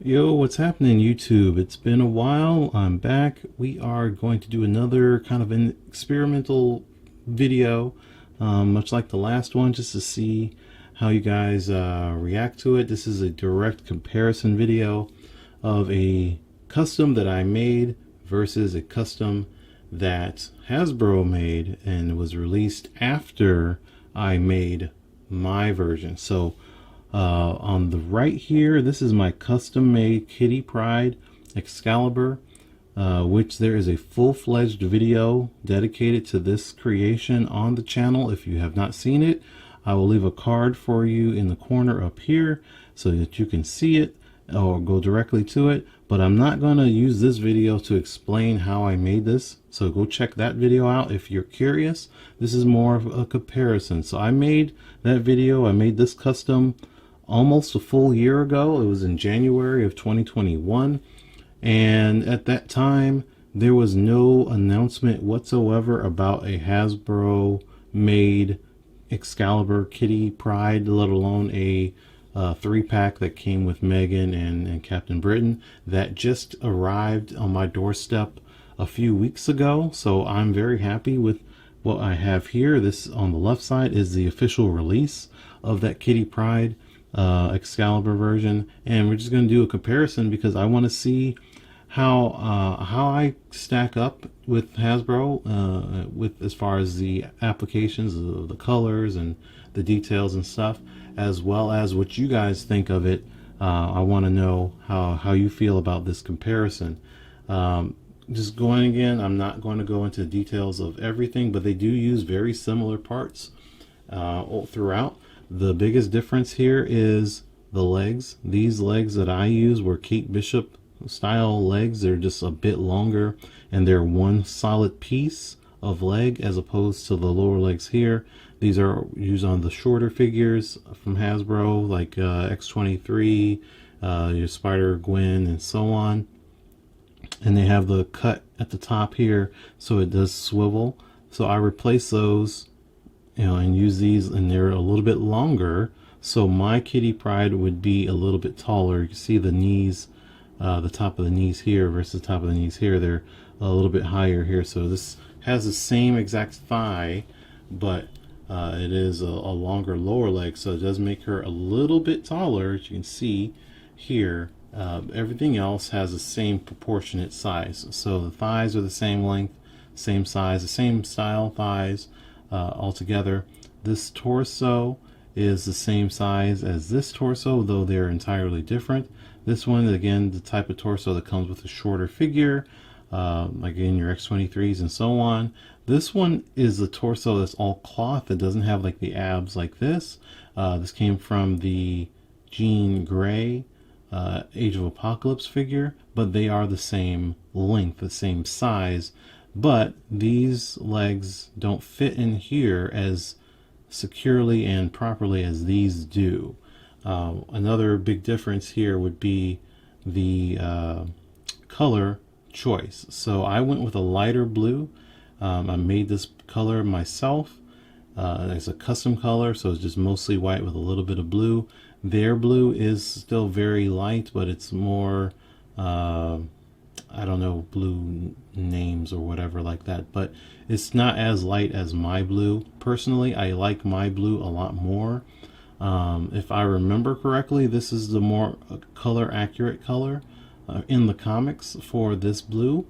Yo, what's happening, YouTube? It's been a while. I'm back. We are going to do another kind of an experimental video, much like the last one, just to see how you guys react to it. This is a direct comparison video of a custom that I made versus a custom that Hasbro made and was released after I made my version. So on the right here, this is my custom made kitty Pryde Excalibur, which there is a full-fledged video dedicated to this creation on the channel. If you have not seen it, I will leave a card for you in the corner up here so that you can see it or go directly to it. But I'm not going to use this video to explain how I made this, so go check that video out if you're curious. This is more of a comparison. So I made that video, I made this custom almost a full year ago. It was in January of 2021, and at that time there was no announcement whatsoever about a Hasbro made Excalibur kitty Pryde, let alone a 3-pack that came with Megan and Captain Britain that just arrived on my doorstep a few weeks ago. So I'm very happy with what I have here. This on the left side is the official release of that kitty Pryde Excalibur version, and we're just going to do a comparison because I want to see how I stack up with Hasbro with as far as the applications of the colors and the details and stuff, as well as what you guys think of it. I want to know how you feel about this comparison. Just going again, I'm not going to go into the details of everything, but they do use very similar parts all throughout. The biggest difference here is the legs. These legs that I use were Kate Bishop style legs. They're just a bit longer and they're one solid piece of leg as opposed to the lower legs here. These are used on the shorter figures from Hasbro like X23, your Spider-Gwen and so on. And they have the cut at the top here so it does swivel. So I replace those, and use these, and they're a little bit longer, so my kitty Pryde would be a little bit taller. You can see the knees, the top of the knees here versus the top of the knees here, they're a little bit higher here. So this has the same exact thigh, but it is a longer lower leg, so it does make her a little bit taller, as you can see here. Everything else has the same proportionate size, so the thighs are the same length, same size, the same style thighs. Altogether, this torso is the same size as this torso, though they're entirely different. This one, again, the type of torso that comes with a shorter figure, like in your X23s and so on. This one is the torso that's all cloth. It doesn't have like the abs like this. This came from the Jean Grey Age of Apocalypse figure, but they are the same length, the same size. But these legs don't fit in here as securely and properly as these do. Another big difference here would be the color choice. So I went with a lighter blue. I made this color myself. It's a custom color, so it's just mostly white with a little bit of blue. Their blue is still very light, but it's more I don't know, blue names or whatever like that, but it's not as light as my blue. Personally, I like my blue a lot more. If I remember correctly, this is the more color accurate color in the comics for this blue.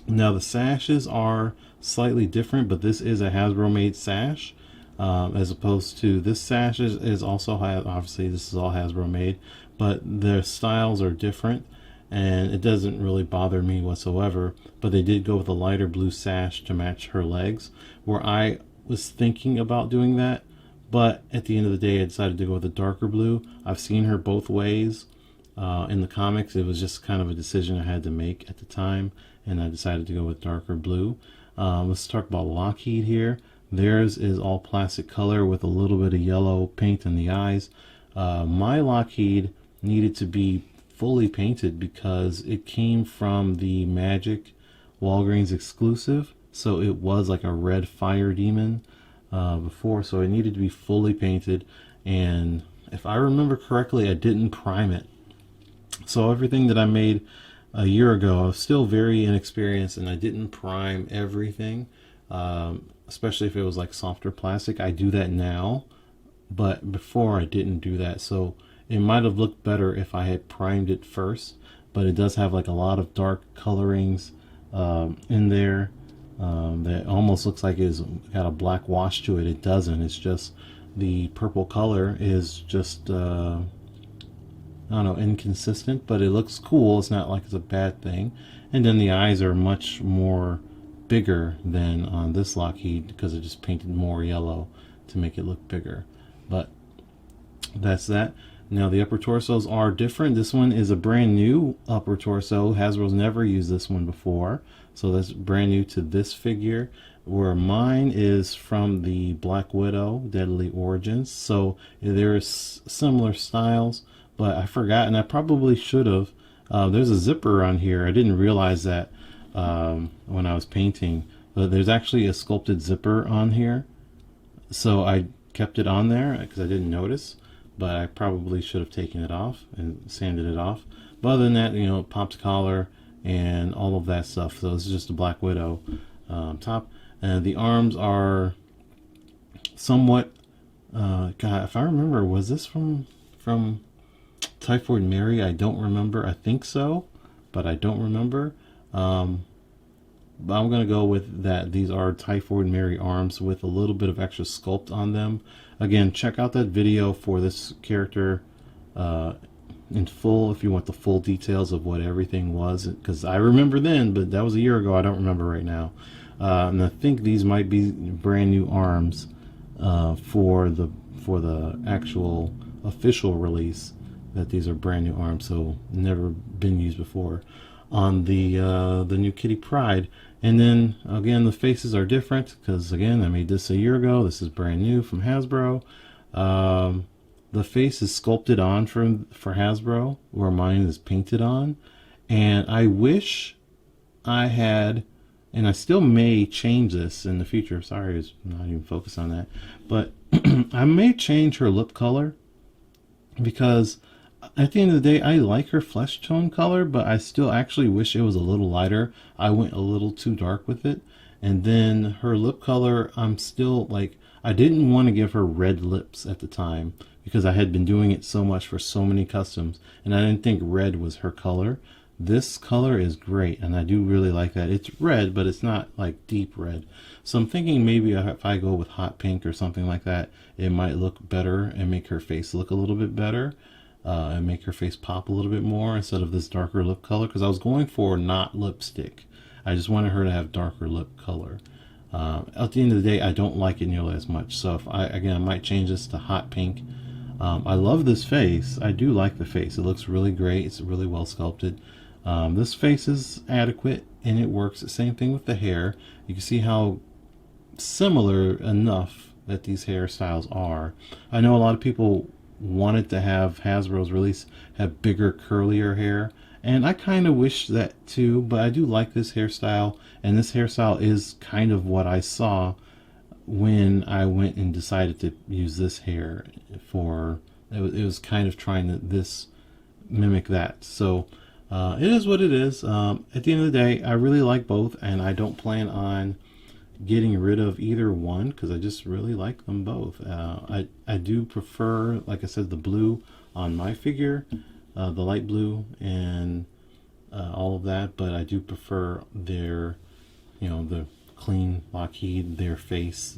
Now the sashes are slightly different, but this is a Hasbro made sash, as opposed to this sash is also obviously this is all Hasbro made, but their styles are different. And it doesn't really bother me whatsoever, but they did go with a lighter blue sash to match her legs, where I was thinking about doing that, but at the end of the day I decided to go with a darker blue. I've seen her both ways in the comics. It was just kind of a decision I had to make at the time, and I decided to go with darker blue. Let's talk about Lockheed here. Theirs is all plastic color with a little bit of yellow paint in the eyes. My Lockheed needed to be fully painted because it came from the Magic Walgreens exclusive, so it was like a red fire demon before, so it needed to be fully painted. And if I remember correctly, I didn't prime it. So everything that I made a year ago, I was still very inexperienced and I didn't prime everything, especially if it was like softer plastic. I do that now, but before I didn't do that. So it might have looked better if I had primed it first, but it does have like a lot of dark colorings in there that almost looks like it's got a black wash to it. It doesn't. It's just the purple color is just I don't know, inconsistent, but it looks cool. It's not like it's a bad thing. And then the eyes are much more bigger than on this Lockheed because it just painted more yellow to make it look bigger. But that's that. Now the upper torsos are different. This one is a brand new upper torso. Hasbro's never used this one before, so that's brand new to this figure, where mine is from the Black Widow Deadly Origins. So there's similar styles, but I forgot, and I probably should have. There's a zipper on here. I didn't realize that when I was painting, but there's actually a sculpted zipper on here, so I kept it on there because I didn't notice, but I probably should have taken it off and sanded it off. But other than that, you know, it pops collar and all of that stuff. So this is just a Black Widow top, and the arms are somewhat. God, if I remember, was this from Typhoid Mary? I don't remember. I think so, but I don't remember. But I'm going to go with that. These are Typhoid Mary arms with a little bit of extra sculpt on them. Again, check out that video for this character in full if you want the full details of what everything was, because I remember then, but that was a year ago. I don't remember right now. And I think these might be brand new arms for the actual official release, that these are brand new arms, so never been used before on the new Kitty Pryde. And then again, the faces are different because again, I made this a year ago. This is brand new from Hasbro. The face is sculpted on for Hasbro, where mine is painted on, and I wish I had, and I still may change this in the future. Sorry, it's not even focused on that, but I may change her lip color, because at the end of the day, I like her flesh tone color, but I still actually wish it was a little lighter. I went a little too dark with it. And then her lip color, I'm still like, I didn't want to give her red lips at the time because I had been doing it so much for so many customs, and I didn't think red was her color. This color is great, and I do really like that. It's red, but it's not like deep red. So I'm thinking maybe if I go with hot pink or something like that, it might look better and make her face look a little bit better. And make her face pop a little bit more instead of this darker lip color, because I was going for not lipstick. I just wanted her to have darker lip color. At the end of the day, I don't like it nearly as much. So if I might change this to hot pink. I love this face. I do like the face. It looks really great. It's really well sculpted. This face is adequate and it works. Same thing with the hair. You can see how similar enough that these hairstyles are. I know a lot of people wanted to have Hasbro's release have bigger, curlier hair, and I kind of wish that too, but I do like this hairstyle, and this hairstyle is kind of what I saw when I went and decided to use this hair for, it was kind of trying to this mimic that. So it is what it is. At the end of the day, I really like both, and I don't plan on getting rid of either one because I just really like them both. I do prefer, like I said, the blue on my figure, the light blue and all of that, but I do prefer their, you know, the clean Lockheed, their face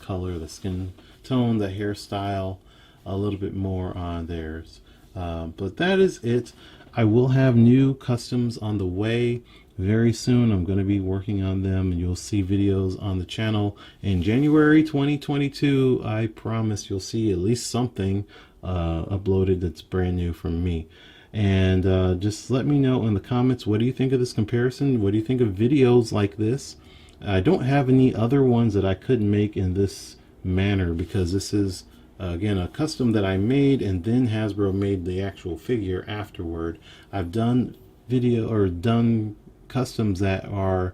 color, the skin tone, the hairstyle, a little bit more on theirs. But that is it. I will have new customs on the way very soon. I'm going to be working on them, and you'll see videos on the channel in January 2022. I promise you'll see at least something uploaded that's brand new from me. And just let me know in the comments, what do you think of this comparison? What do you think of videos like this? I don't have any other ones that I could make in this manner because this is again a custom that I made, and then Hasbro made the actual figure afterward. I've done customs that are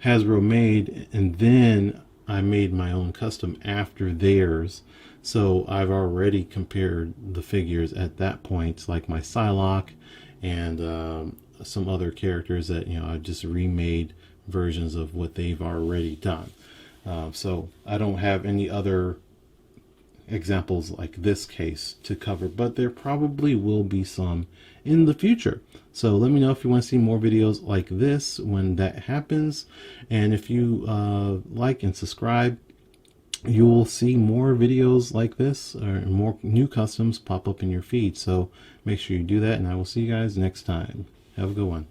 Hasbro made, and then I made my own custom after theirs. So I've already compared the figures at that point, like my Psylocke and some other characters that, you know, I've just remade versions of what they've already done. So I don't have any other examples like this case to cover, but there probably will be some in the future. So let me know if you want to see more videos like this when that happens, and if you like and subscribe, you will see more videos like this or more new customs pop up in your feed. So make sure you do that, and I will see you guys next time. Have a good one.